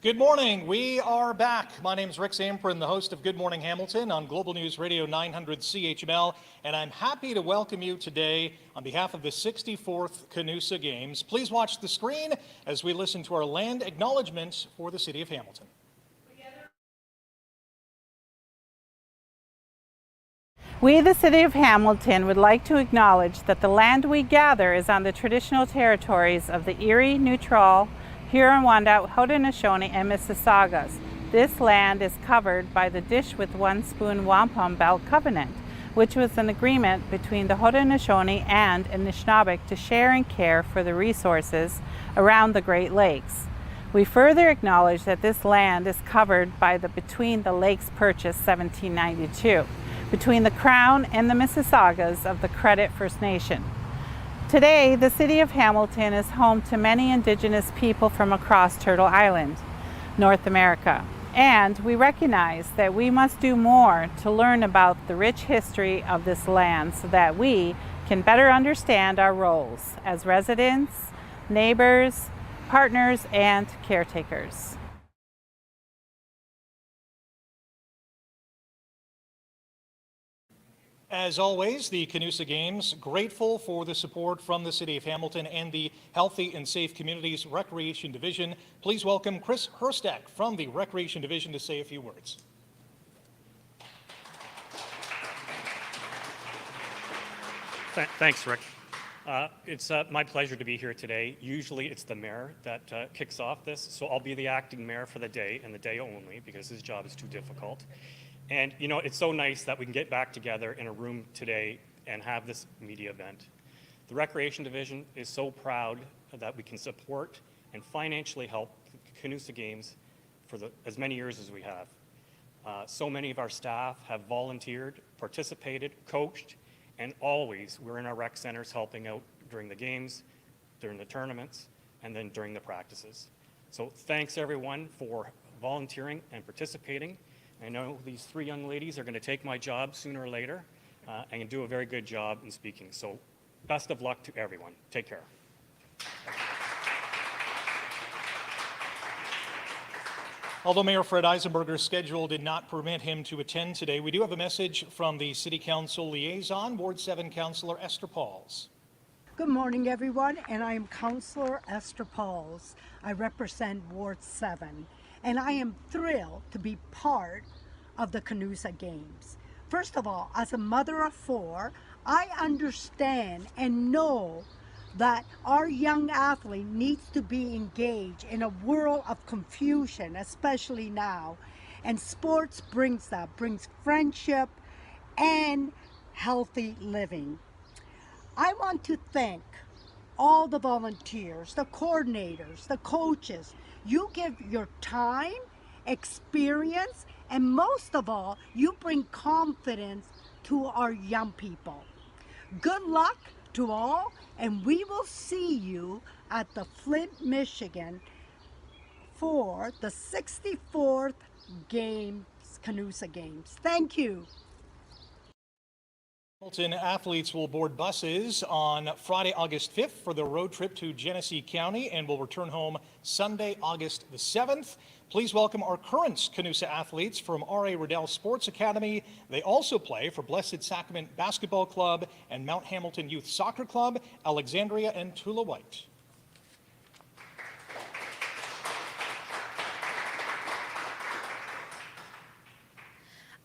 Good morning. We are back. My name is Rick Zamprin, the host of Good Morning Hamilton on Global News Radio 900 CHML, and I'm happy to welcome you today on behalf of the 64th CANUSA Games. Please watch the screen as we listen to our land acknowledgement for the City of Hamilton. We, the City of Hamilton, would like to acknowledge that the land we gather is on the traditional territories of the Erie, Neutral, Huron-Wendat, Haudenosaunee, and Mississaugas. This land is covered by the Dish with One Spoon Wampum Belt Covenant, which was an agreement between the Haudenosaunee and Anishinaabeg to share and care for the resources around the Great Lakes. We further acknowledge that this land is covered by the Between the Lakes Purchase 1792, between the Crown and the Mississaugas of the Credit First Nation. Today, the City of Hamilton is home to many Indigenous people from across Turtle Island, North America. And we recognize that we must do more to learn about the rich history of this land so that we can better understand our roles as residents, neighbors, partners, and caretakers. As always, the CANUSA Games, grateful for the support from the City of Hamilton and the Healthy and Safe Communities Recreation Division. Please welcome Chris Herstek from the Recreation Division to say a few words. Thanks, Rick. It's my pleasure to be here today. Usually it's the mayor that kicks off this, so I'll be the acting mayor for the day and the day only because his job is too difficult. And you know, it's so nice that we can get back together in a room today and have this media event. The Recreation Division is so proud that we can support and financially help the CANUSA Games for as many years as we have. So many of our staff have volunteered, participated, coached, and always we're in our rec centers helping out during the games, during the tournaments, and then during the practices. So thanks everyone for volunteering and participating. I know these three young ladies are going to take my job sooner or later and do a very good job in speaking. So best of luck to everyone. Take care. Although Mayor Fred Eisenberger's schedule did not permit him to attend today, we do have a message from the City Council Liaison, Ward 7 Councillor Esther Pauls. Good morning, everyone, and I am Councillor Esther Pauls. I represent Ward 7. And I am thrilled to be part of the CANUSA Games. First of all, as a mother of four, I understand and know that our young athlete needs to be engaged in a world of confusion, especially now. And sports brings that, brings friendship and healthy living. I want to thank all the volunteers, the coordinators, the coaches. You give your time, experience, and most of all, you bring confidence to our young people. Good luck to all, and we will see you at the Flint, Michigan for the 64th Games, CANUSA Games. Thank you. Hamilton athletes will board buses on Friday, August 5th for their road trip to Genesee County and will return home Sunday, August the 7th. Please welcome our current CANUSA athletes from R.A. Riddell Sports Academy. They also play for Blessed Sacrament Basketball Club and Mount Hamilton Youth Soccer Club, Alexandria and Tula White.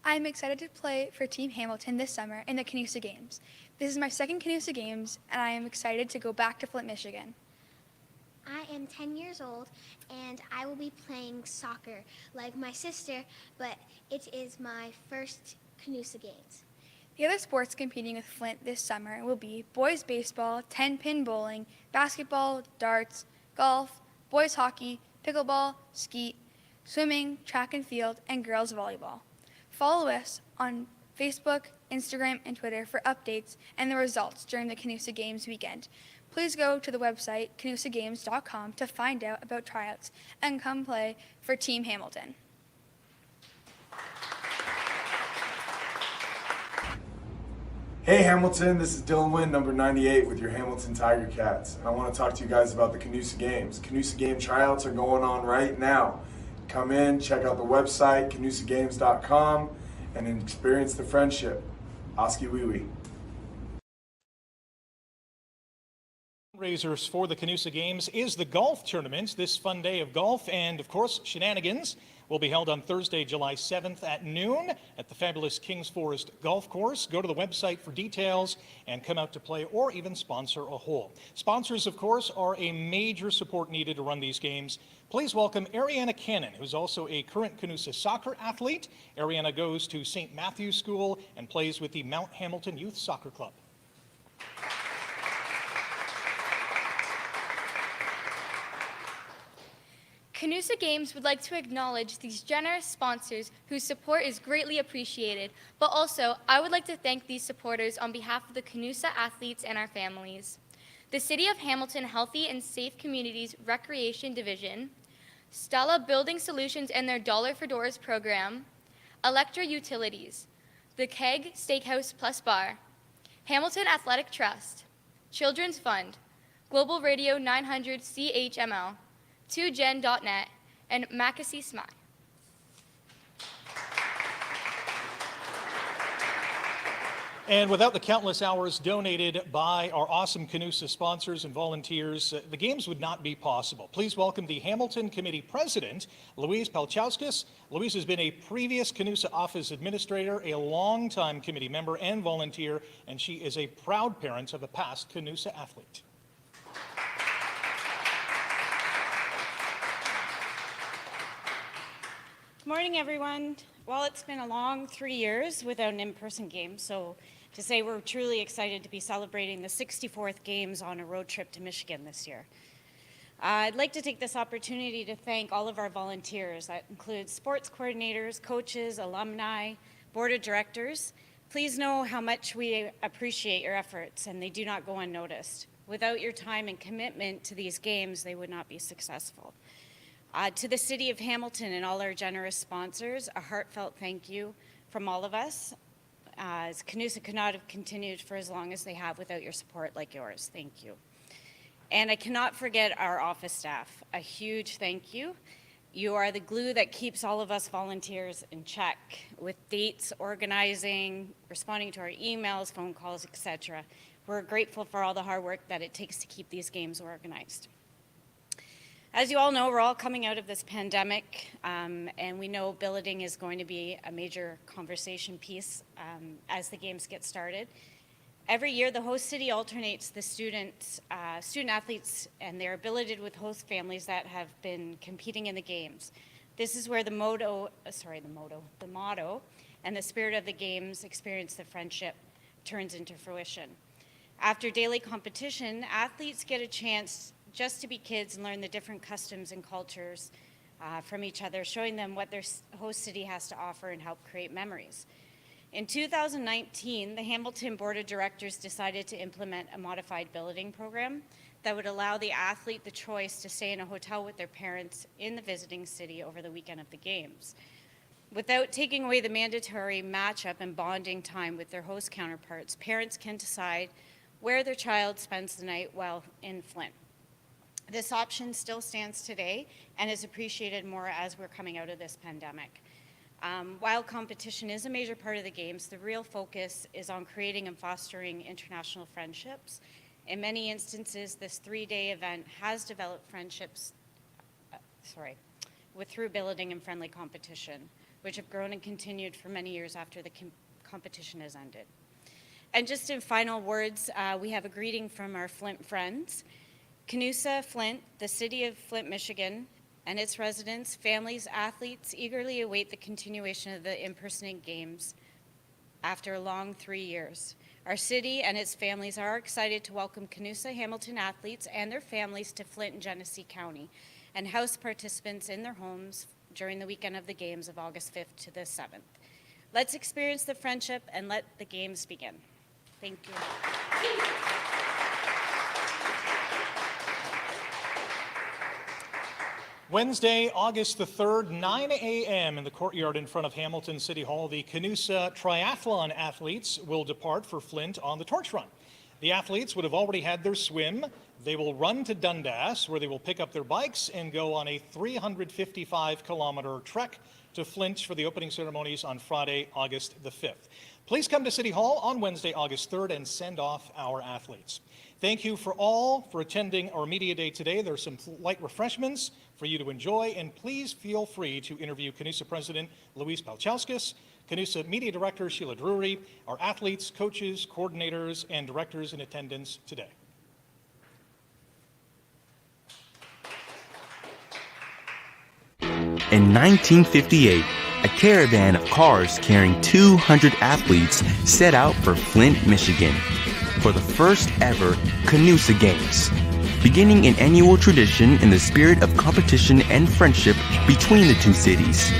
I'm excited to play for Team Hamilton this summer in the CANUSA Games. This is my second CANUSA Games, and I am excited to go back to Flint, Michigan. I am 10 years old, and I will be playing soccer like my sister, but it is my first CANUSA Games. The other sports competing with Flint this summer will be boys baseball, 10-pin bowling, basketball, darts, golf, boys hockey, pickleball, skeet, swimming, track and field, and girls volleyball. Follow us on Facebook, Instagram, and Twitter for updates and the results during the CANUSA Games weekend. Please go to the website canusagames.com to find out about tryouts and come play for Team Hamilton. Hey Hamilton, this is Dylan Wynn, number 98 with your Hamilton Tiger Cats. And I want to talk to you guys about the CANUSA Games. CANUSA Game tryouts are going on right now. Come in, check out the website, canusagames.com, and experience the friendship. Oski wee wee. Fundraisers for the CANUSA Games is the golf tournament, this fun day of golf, and of course, shenanigans will be held on Thursday, July 7th at noon at the fabulous Kings Forest Golf Course. Go to the website for details and come out to play or even sponsor a hole. Sponsors, of course, are a major support needed to run these games. Please welcome Ariana Cannon, who's also a current CANUSA soccer athlete. Ariana goes to St. Matthew's School and plays with the Mount Hamilton Youth Soccer Club. CANUSA Games would like to acknowledge these generous sponsors whose support is greatly appreciated, but also I would like to thank these supporters on behalf of the CANUSA athletes and our families. The City of Hamilton Healthy and Safe Communities Recreation Division, Stella Building Solutions and their Dollar for Doors program, Electra Utilities, the Keg Steakhouse Plus Bar, Hamilton Athletic Trust, Children's Fund, Global Radio 900 CHML, 2gen.net, and Macassee SMI. And without the countless hours donated by our awesome CANUSA sponsors and volunteers, the games would not be possible. Please welcome the Hamilton Committee President, Louise Palchauskas. Louise has been a previous CANUSA office administrator, a longtime committee member and volunteer, and she is a proud parent of a past CANUSA athlete. Good morning, everyone. Well, it's been a long 3 years without an in-person game, so to say we're truly excited to be celebrating the 64th Games on a road trip to Michigan this year. I'd like to take this opportunity to thank all of our volunteers. That includes sports coordinators, coaches, alumni, board of directors. Please know how much we appreciate your efforts, and they do not go unnoticed. Without your time and commitment to these games, they would not be successful. To the City of Hamilton and all our generous sponsors, a heartfelt thank you from all of us, as CANUSA could not have continued for as long as they have without your support like yours. Thank you. And I cannot forget our office staff. A huge thank you. You are the glue that keeps all of us volunteers in check with dates, organizing, responding to our emails, phone calls, etc. We're grateful for all the hard work that it takes to keep these games organized. As you all know, we're all coming out of this pandemic, and we know billeting is going to be a major conversation piece as the games get started. Every year, the host city alternates the student athletes, and they're billeted with host families that have been competing in the games. This is where the motto and the spirit of the games, experience the friendship, turns into fruition. After daily competition, athletes get a chance just to be kids and learn the different customs and cultures from each other, showing them what their host city has to offer and help create memories. In 2019, the Hamilton Board of Directors decided to implement a modified billeting program that would allow the athlete the choice to stay in a hotel with their parents in the visiting city over the weekend of the games. Without taking away the mandatory matchup and bonding time with their host counterparts, parents can decide where their child spends the night while in Flint. This option still stands today and is appreciated more as we're coming out of this pandemic. While competition is a major part of the games, the real focus is on creating and fostering international friendships. In many instances, this 3-day event has developed friendships through building and friendly competition, which have grown and continued for many years after the competition has ended. And just in final words, we have a greeting from our Flint friends. CANUSA Flint, the city of Flint, Michigan, and its residents, families, athletes eagerly await the continuation of the in-person games after a long 3 years. Our city and its families are excited to welcome CANUSA Hamilton athletes and their families to Flint and Genesee County and house participants in their homes during the weekend of the games of August 5th to the 7th. Let's experience the friendship and let the games begin. Thank you. Wednesday, August the 3rd, 9 a.m. in the courtyard in front of Hamilton City Hall, the CANUSA triathlon athletes will depart for Flint on the torch run. The athletes would have already had their swim. They will run to Dundas, where they will pick up their bikes and go on a 355-kilometer trek to Flint for the opening ceremonies on Friday, August the 5th. Please come to City Hall on Wednesday, August 3rd and send off our athletes. Thank you for attending our Media Day today. There are some light refreshments for you to enjoy, and please feel free to interview CANUSA President Luis Palchauskas, CANUSA Media Director Sheila Drury, our athletes, coaches, coordinators, and directors in attendance today. In 1958, a caravan of cars carrying 200 athletes set out for Flint, Michigan, for the first ever CANUSA Games, beginning an annual tradition in the spirit of competition and friendship between the two cities.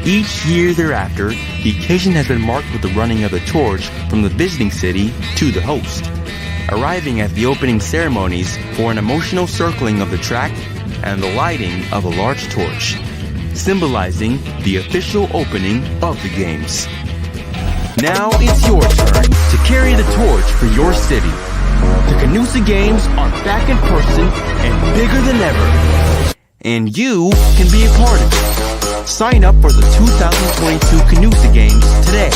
Each year thereafter, the occasion has been marked with the running of the torch from the visiting city to the host, arriving at the opening ceremonies for an emotional circling of the track and the lighting of a large torch, symbolizing the official opening of the games. Now it's your turn to carry the torch for your city. The CANUSA Games are back in person and bigger than ever. And you can be a part of it. Sign up for the 2022 CANUSA Games today